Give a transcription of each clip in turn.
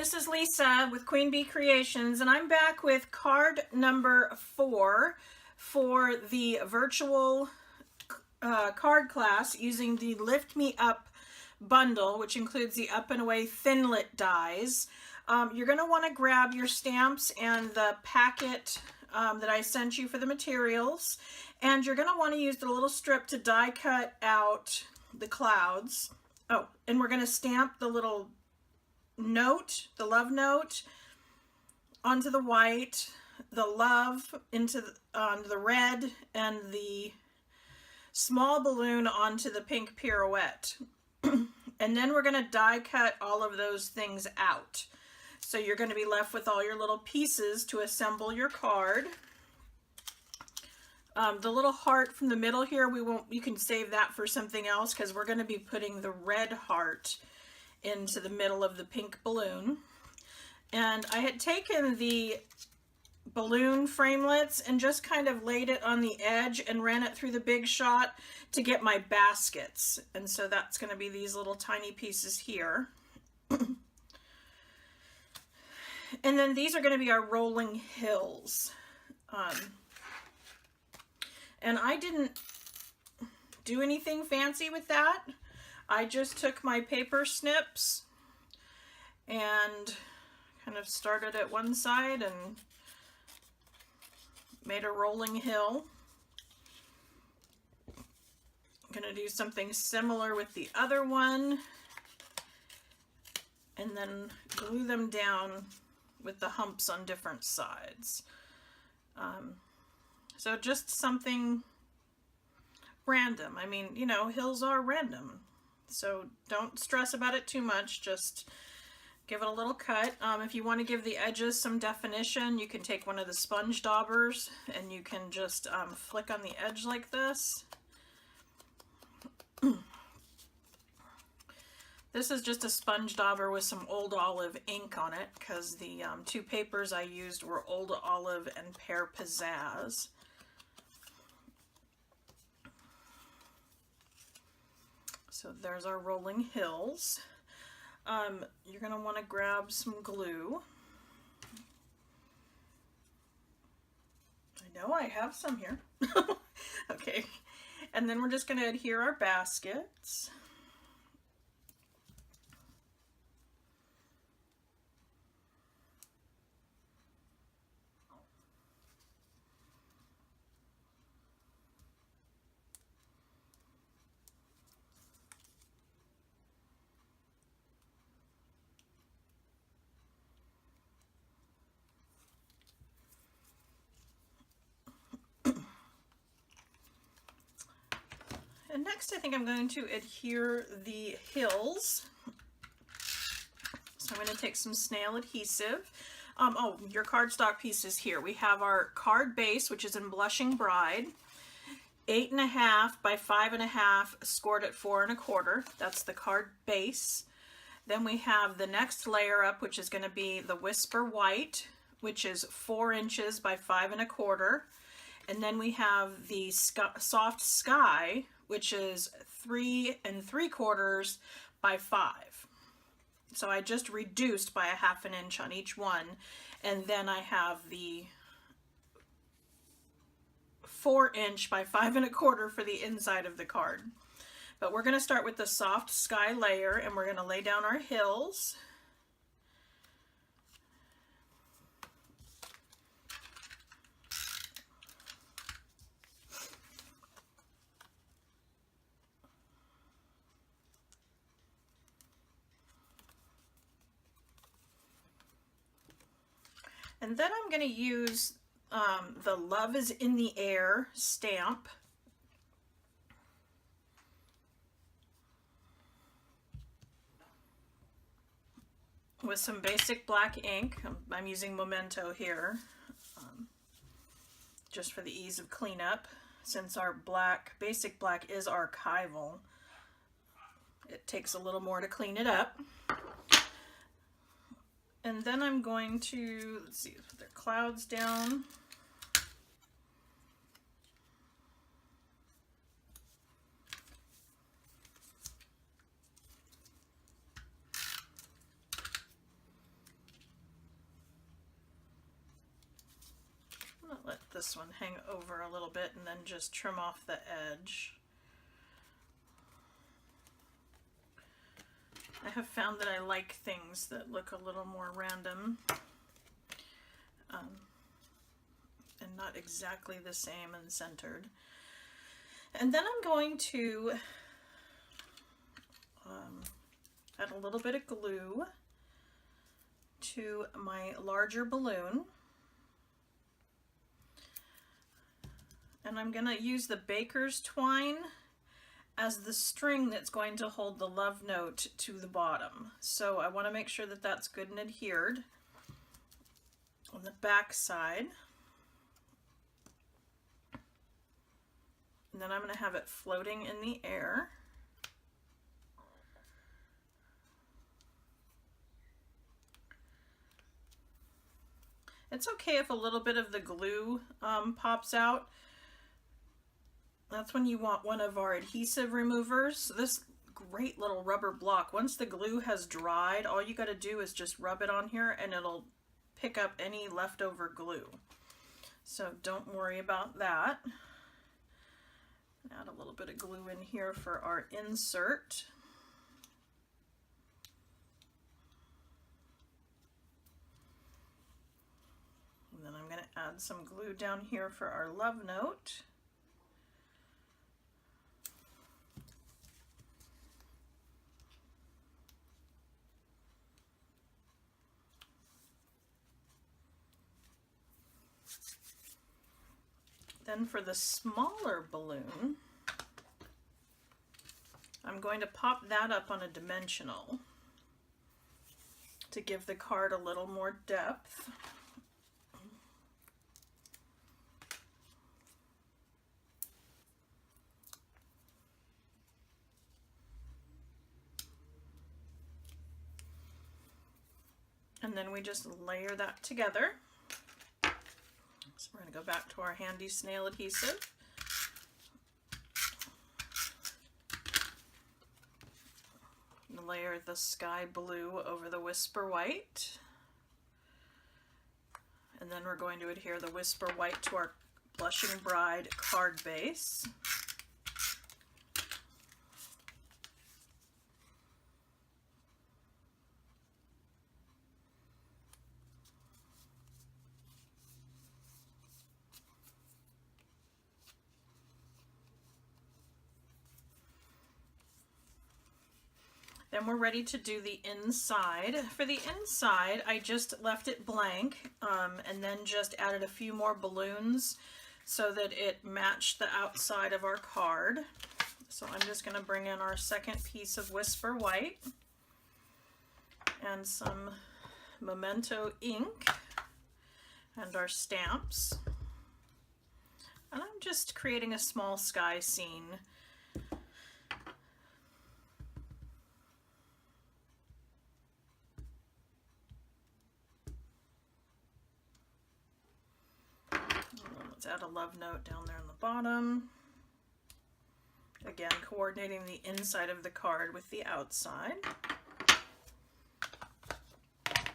this is Lisa with Queen Bee Creations, and I'm back with card number 4 for the virtual card class using the Lift Me Up bundle, which includes the Up and Away Thinlit dies. You're going to want to grab your stamps and the packet that I sent you for the materials, and you're going to want to use the little strip to die cut out the clouds. Oh, and we're going to stamp the little note, the love note, onto the white, the love into the red, and the small balloon onto the pink pirouette. And then we're going to die cut all of those things out. So you're going to be left with all your little pieces to assemble your card. The little heart from the middle here, you can save that for something else, because we're going to be putting the red heart into the middle of the pink balloon. And I had taken the balloon framelets and just kind of laid it on the edge and ran it through the Big Shot to get my baskets. And so that's going to be these little tiny pieces here. And then these are going to be our rolling hills. And I didn't do anything fancy with that. I just took my paper snips and kind of started at one side and made a rolling hill. I'm going to do something similar with the other one, and then glue them down with the humps on different sides. So just something random. I mean, you know, hills are random, so don't stress about it too much. Just give it a little cut. If you want to give the edges some definition, you can take one of the sponge daubers and you can just flick on the edge like this. This is just a sponge dauber with some Old Olive ink on it, because the two papers I used were Old Olive and Pear Pizzazz. So there's our rolling hills. You're going to want to grab some glue. I know I have some here. Okay. And then we're just going to adhere our baskets. And next, I think I'm going to adhere the hills. So I'm going to take some snail adhesive. Oh, your cardstock pieces here. We have our card base, which is in Blushing Bride, 8.5 by 5.5, scored at 4 1/4. That's the card base. Then we have the next layer up, which is going to be the Whisper White, which is 4 inches by 5 1/4. And then we have the Soft Sky, which is 3 3/4 by 5. So I just reduced by 1/2 inch on each one. And then I have the 4 inch by 5 1/4 for the inside of the card. But we're going to start with the Soft Sky layer, and we're going to lay down our hills. And then I'm going to use the Love is in the Air stamp. With some basic black ink. I'm using Memento here, just for the ease of cleanup. Since our basic black is archival, it takes a little more to clean it up. And then I'm going to, let's see, put their clouds down. this one hang over a little bit and then just trim off the edge. I have found that I like things that look a little more random and not exactly the same and centered. And then I'm going to add a little bit of glue to my larger balloon. And I'm going to use the baker's twine as the string that's going to hold the love note to the bottom. So I want to make sure that that's good and adhered on the back side. And then I'm going to have it floating in the air. It's okay if a little bit of the glue pops out. That's when you want one of our adhesive removers. This great little rubber block, once the glue has dried, all you got to do is just rub it on here and it'll pick up any leftover glue. So don't worry about that. Add a little bit of glue in here for our insert. And then I'm going to add some glue down here for our love note. Then for the smaller balloon, I'm going to pop that up on a dimensional to give the card a little more depth. And then we just layer that together. So we're going to go back to our handy snail adhesive. And layer the sky blue over the whisper white. And then we're going to adhere the whisper white to our Blushing Bride card base. Then we're ready to do the inside. For the inside, I just left it blank and then just added a few more balloons so that it matched the outside of our card. So I'm just going to bring in our second piece of Whisper White and some Memento ink and our stamps. And I'm just creating a small sky scene. Let's add a love note down there on the bottom. Again, coordinating the inside of the card with the outside. Back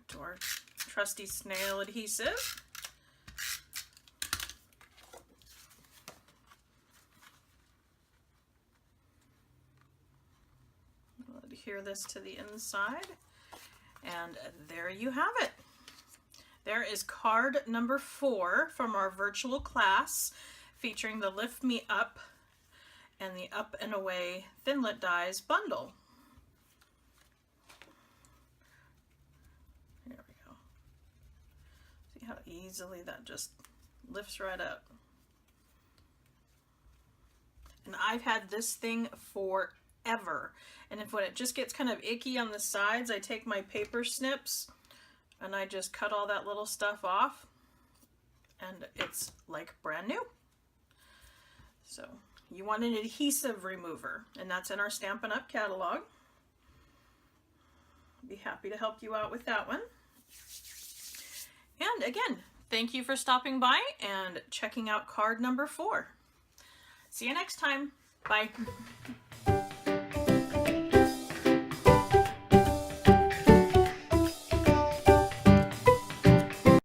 to our trusty snail adhesive. We'll adhere this to the inside, and there you have it. There is card number 4 from our virtual class featuring the Lift Me Up and the Up and Away Thinlit Dies bundle. There we go. See how easily that just lifts right up. And I've had this thing forever. And if when it just gets kind of icky on the sides, I take my paper snips and I just cut all that little stuff off, and it's like brand new. So you want an adhesive remover, and that's in our Stampin' Up catalog. Be happy to help you out with that one. And again, thank you for stopping by and checking out card number 4. See you next time. Bye.